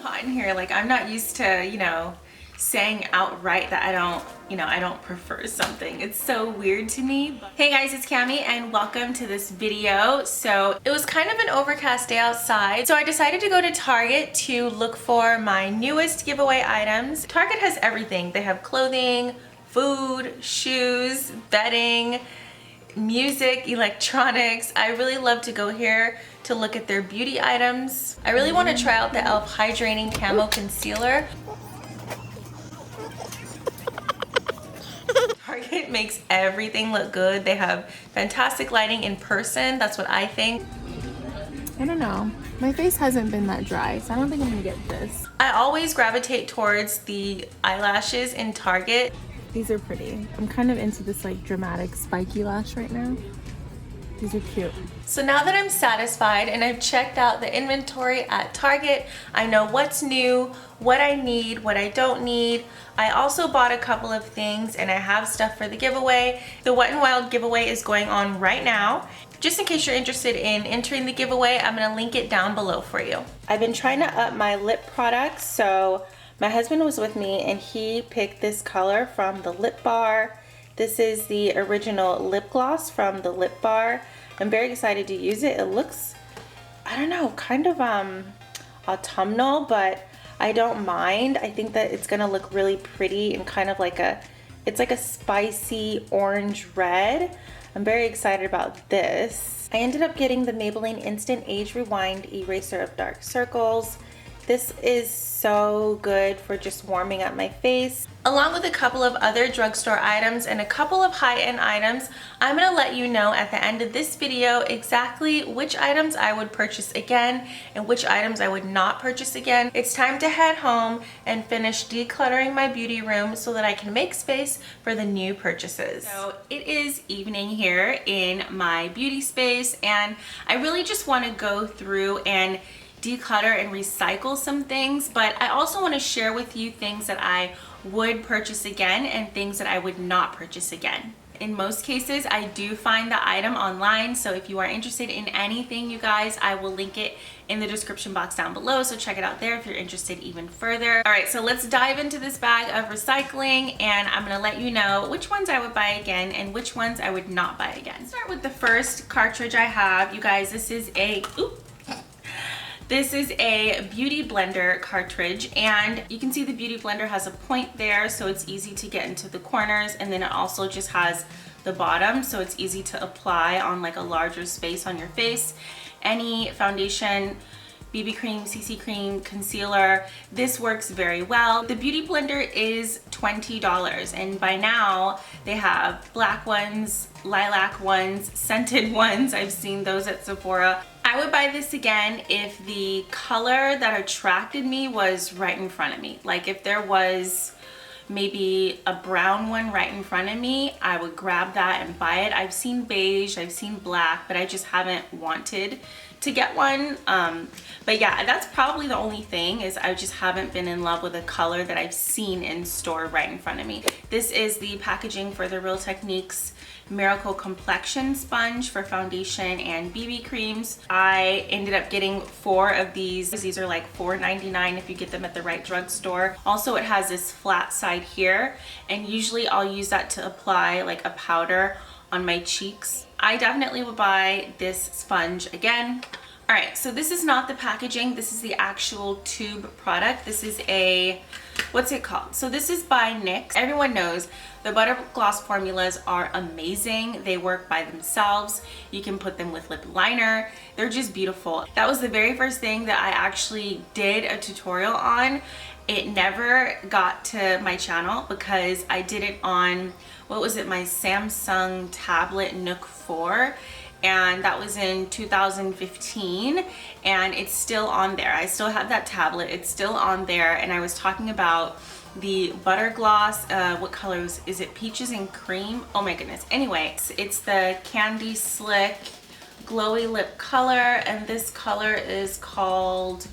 hot in here. Like, I'm not used to, you know, saying outright that I don't prefer something. It's so weird to me. Hey guys, it's Cami and welcome to this video. So it was kind of an overcast day outside, so I decided to go to Target to look for my newest giveaway items. Target has everything. They have clothing, food, shoes, bedding, music, electronics. I really love to go here to look at their beauty items. I really want to try out the e.l.f. Hydrating Camo Concealer. Target makes everything look good. They have fantastic lighting in person. That's what I think. I don't know. My face hasn't been that dry, so I don't think I'm gonna get this. I always gravitate towards the eyelashes in Target. These are pretty. I'm kind of into this like dramatic spiky lash right now. These are cute. So now that I'm satisfied and I've checked out the inventory at Target, I know what's new, what I need, what I don't need. I also bought a couple of things and I have stuff for the giveaway. The Wet n Wild giveaway is going on right now. Just in case you're interested in entering the giveaway, I'm gonna link it down below for you. I've been trying to up my lip products, so my husband was with me and he picked this color from the LIPBAR. This is the original lip gloss from the LIPBAR. I'm very excited to use it. It looks, I don't know, kind of autumnal, but I don't mind. I think that it's gonna look really pretty and kind of like it's like a spicy orange red. I'm very excited about this. I ended up getting the Maybelline Instant Age Rewind Eraser of Dark Circles. This is so good for just warming up my face. Along with a couple of other drugstore items and a couple of high-end items, I'm gonna let you know at the end of this video exactly which items I would purchase again and which items I would not purchase again. It's time to head home and finish decluttering my beauty room so that I can make space for the new purchases. So it is evening here in my beauty space and I really just wanna go through and declutter and recycle some things, but I also want to share with you things that I would purchase again and things that I would not purchase again. In most cases, I do find the item online, so if you are interested in anything, you guys, I will link it in the description box down below, so check it out there if you're interested even further. All right, so let's dive into this bag of recycling, and I'm gonna let you know which ones I would buy again and which ones I would not buy again. Let's start with the first cartridge I have. You guys, this is a beauty blender cartridge, and you can see the beauty blender has a point there, so it's easy to get into the corners, and then it also just has the bottom, so it's easy to apply on like a larger space on your face. Any foundation, BB cream, CC cream, concealer, this works very well. The beauty blender is $20, and by now they have black ones, lilac ones, scented ones. I've seen those at Sephora. I would buy this again if the color that attracted me was right in front of me. Like if there was maybe a brown one right in front of me, I would grab that and buy it. I've seen beige, I've seen black, but I just haven't wanted to get one. But yeah, that's probably the only thing, is I just haven't been in love with a color that I've seen in store right in front of me. This is the packaging for the Real Techniques Miracle Complexion Sponge for foundation and BB creams. I ended up getting 4 of these. These are like $4.99 if you get them at the right drugstore. Also, it has this flat side here, and usually I'll use that to apply like a powder on my cheeks. I definitely would buy this sponge again. All right, so this is not the packaging, this is the actual tube product. This is a, what's it called? So this is by NYX. Everyone knows the butter gloss formulas are amazing. They work by themselves. You can put them with lip liner. They're just beautiful. That was the very first thing that I actually did a tutorial on. It never got to my channel because I did it on, what was it, my Samsung tablet Nook 4. And that was in 2015, and it's still on there. I still have that tablet, it's still on there, and I was talking about the butter gloss. What colors is it? Peaches and cream. Oh my goodness. Anyway, it's the Candy Slick glowy lip color, and this color is called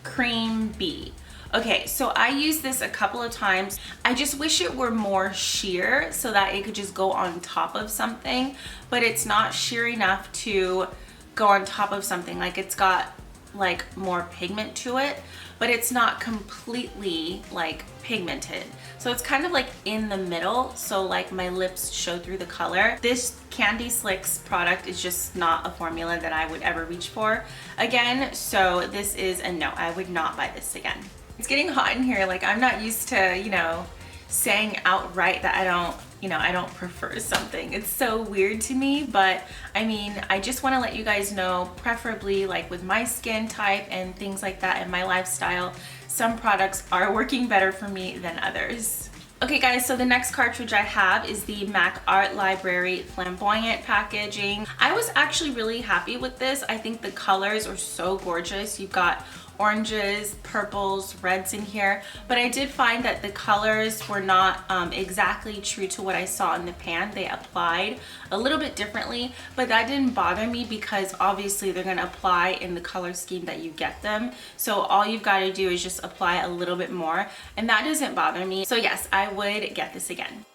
Cream Bee. Okay, so I used this a couple of times. I just wish it were more sheer so that it could just go on top of something, but it's not sheer enough to go on top of something. Like, it's got like more pigment to it. but it's not completely like pigmented. So it's kind of like in the middle, so like my lips show through the color. This Candy Slicks product is just not a formula that I would ever reach for again, so this is a no. I would not buy this again. It's getting hot in here. Like, I'm not used to, you know, saying outright that I don't prefer something. It's so weird to me, but I mean, I just want to let you guys know, preferably like with my skin type and things like that and my lifestyle, some products are working better for me than others. Okay guys, so the next cartridge I have is the MAC Art Library Flamboyant packaging. I was actually really happy with this. I think the colors are so gorgeous. You've got oranges, purples, reds in here, but I did find that the colors were not exactly true to what I saw in the pan. They applied a little bit differently, but that didn't bother me because obviously they're going to apply in the color scheme that you get them. So all you've got to do is just apply a little bit more, and that doesn't bother me. So yes, I would get this again.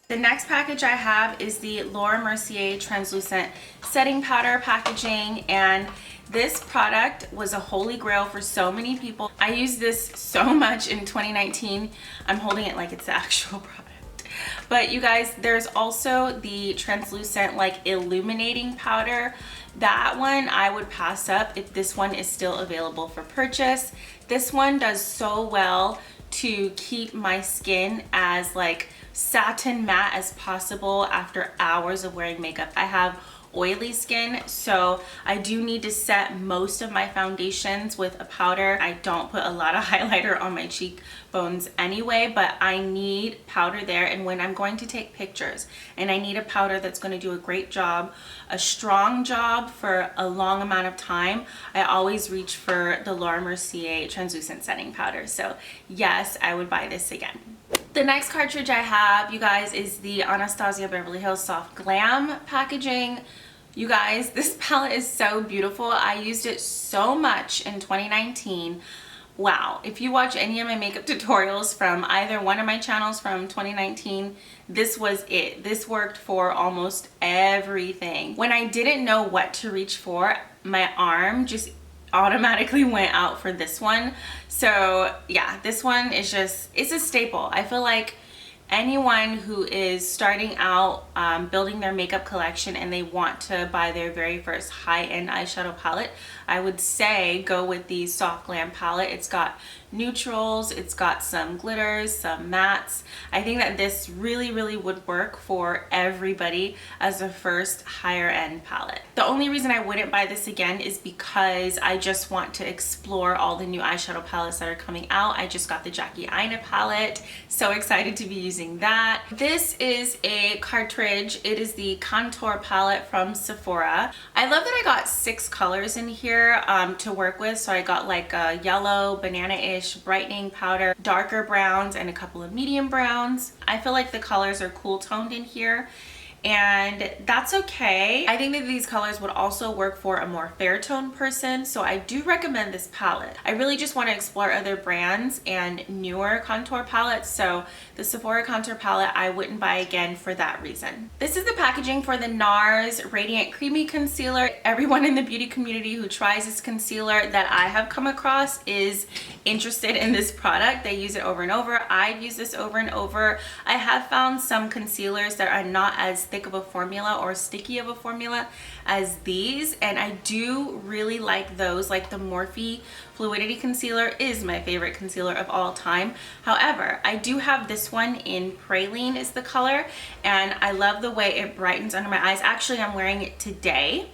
The next package I have is the Mercier Translucent Setting Powder packaging, and this product was a holy grail for so many people. I used this so much in 2019. I'm holding it like it's the actual product. But you guys, there's also the translucent like illuminating powder. That one I would pass up if this one is still available for purchase. This one does so well to keep my skin as like satin matte as possible after hours of wearing makeup. I have oily skin, so I do need to set most of my foundations with a powder. I don't put a lot of highlighter on my cheekbones anyway, but I need powder there. And when I'm going to take pictures and I need a powder that's going to do a great job, a strong job for a long amount of time, I always reach for the Mercier Translucent Setting Powder. So yes, I would buy this again. The next cartridge I have, you guys, is the Anastasia Beverly Hills Soft Glam packaging. You guys, this palette is so beautiful. I used it so much in 2019. Wow, if you watch any of my makeup tutorials from either one of my channels from 2019, this was it. This worked for almost everything. When I didn't know what to reach for, my arm just automatically went out for this one. So yeah, this one is just, it's a staple. I feel like anyone who is starting out building their makeup collection and they want to buy their very first high-end eyeshadow palette, I would say go with the Soft Glam palette. It's got neutrals, it's got some glitters, some mattes. I think that this really would work for everybody as a first higher end palette. The only reason I wouldn't buy this again is because I just want to explore all the new eyeshadow palettes that are coming out. I just got the JACLYN palette, so excited to be using that. This is a cartridge. It is the contour palette from Sephora. I love that I got 6 colors in here to work with. So I got like a yellow, banana-ish, brightening powder, darker browns, and a couple of medium browns. I feel like the colors are cool toned in here, and that's okay. I think that these colors would also work for a more fair tone person, so I do recommend this palette. I really just want to explore other brands and newer contour palettes, so the Sephora contour palette I wouldn't buy again for that reason. This is the packaging for the NARS Radiant Creamy Concealer. Everyone in the beauty community who tries this concealer that I have come across is interested in this product. They use it over and over. I've used this over and over. I have found some concealers that are not as thick of a formula or sticky of a formula as these, and I do really like those. Like the Morphe Fluidity Concealer is my favorite concealer of all time. However, I do have this one in Praline is the color, and I love the way it brightens under my eyes. Actually, I'm wearing it today.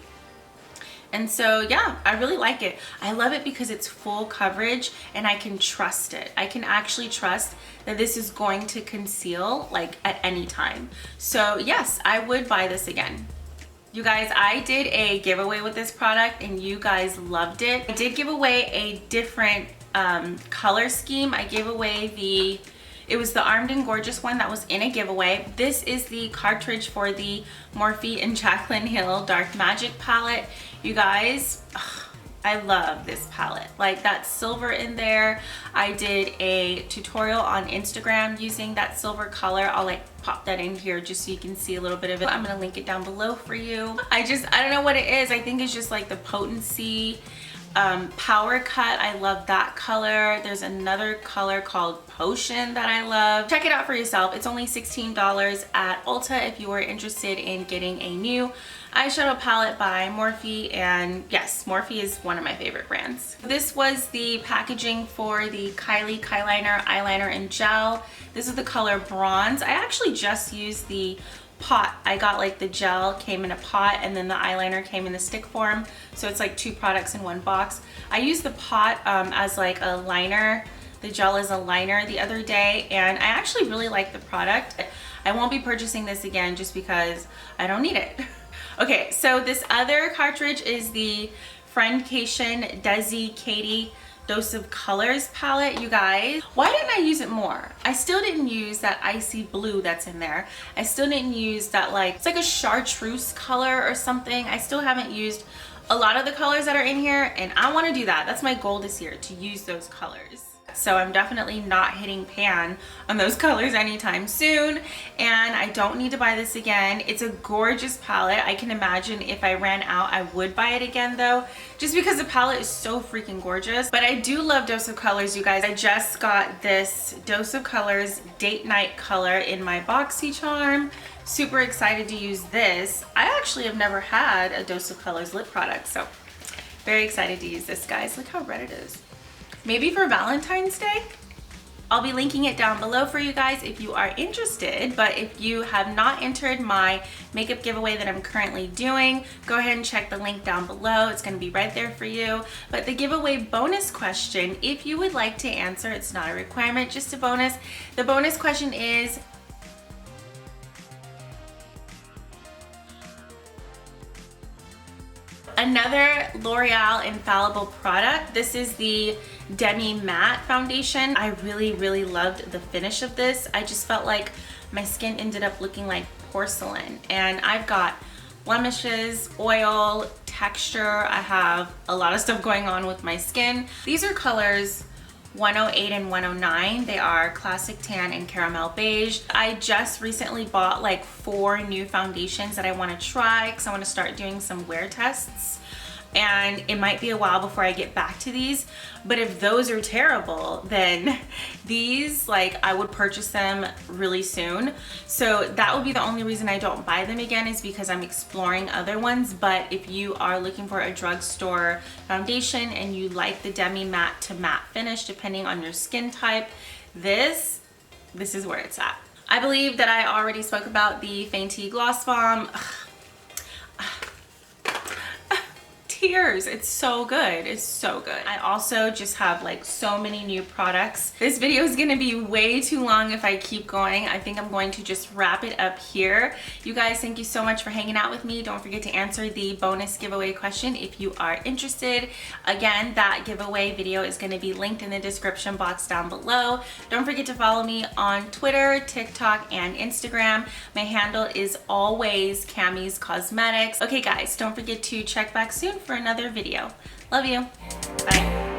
And so yeah, I really like it. I love it because it's full coverage and I can trust it. I can actually trust that this is going to conceal like at any time. So yes, I would buy this again. You guys, I did a giveaway with this product and you guys loved it. I did give away a different color scheme. I gave away it was the Armed and Gorgeous one that was in a giveaway. This is the cartridge for the Morphe and Jaclyn Hill Dark Magic palette. You guys, I love this palette. Like that silver in there. I did a tutorial on Instagram using that silver color. I'll like pop that in here just so you can see a little bit of it. I'm gonna link it down below for you. I don't know what it is. I think it's just like the potency. Power Cut, I love that color. There's another color called Potion that I love. Check it out for yourself. It's only $16 at Ulta if you are interested in getting a new eyeshadow palette by Morphe, and yes, Morphe is one of my favorite brands. This was the packaging for the Kylie Kyliner eyeliner in gel. This is the color Bronze. I actually just used the pot. I got like the gel came in a pot and then the eyeliner came in the stick form, so it's like 2 products in one box. I used the pot as like a liner, the gel as a liner the other day, and I actually really like the product. I won't be purchasing this again just because I don't need it. Okay, so this other cartridge is the FRIENDCATION DESI KATY Dose of Colors palette. You guys, why didn't I use it more? I still didn't use that icy blue that's in there. I still didn't use that, like, it's like a chartreuse color or something. I still haven't used a lot of the colors that are in here, and I want to do that. That's my goal this year, to use those colors. So I'm definitely not hitting pan on those colors anytime soon, and I don't need to buy this again. It's a gorgeous palette. I can imagine if I ran out I would buy it again though, just because the palette is so freaking gorgeous. But I do love Dose of Colors, you guys. I just got this Dose of Colors Date Night color in my BoxyCharm. Super excited to use this. I actually have never had a Dose of Colors lip product, so very excited to use this, guys. Look how red it is. Maybe for Valentine's Day? I'll be linking it down below for you guys if you are interested. But if you have not entered my makeup giveaway that I'm currently doing, go ahead and check the link down below. It's going to be right there for you. But the giveaway bonus question, if you would like to answer, it's not a requirement, just a bonus. The bonus question is, another L'Oreal Infallible product. This is the Demi Matte Foundation. I really loved the finish of this. I just felt like my skin ended up looking like porcelain, and I've got blemishes, oil, texture. I have a lot of stuff going on with my skin. These are colors 108 and 109. They are Classic Tan and Caramel Beige. I just recently bought like 4 new foundations that I want to try because I want to start doing some wear tests, and it might be a while before I get back to these. But if those are terrible, then these, like, I would purchase them really soon. So that would be the only reason I don't buy them again, is because I'm exploring other ones. But if you are looking for a drugstore foundation and you like the Demi Matte to matte finish, depending on your skin type, this is where it's at. I believe that I already spoke about the Fenty Gloss Bomb. Tears. It's so good. It's so good. I also just have like so many new products. This video is gonna be way too long if I keep going. I think I'm going to just wrap it up here. You guys, thank you so much for hanging out with me. Don't forget to answer the bonus giveaway question if you are interested. Again, that giveaway video is going to be linked in the description box down below. Don't forget to follow me on Twitter, TikTok, and Instagram. My handle is always Cami's Cosmetics. Okay guys, don't forget to check back soon for another video. Love you. Bye.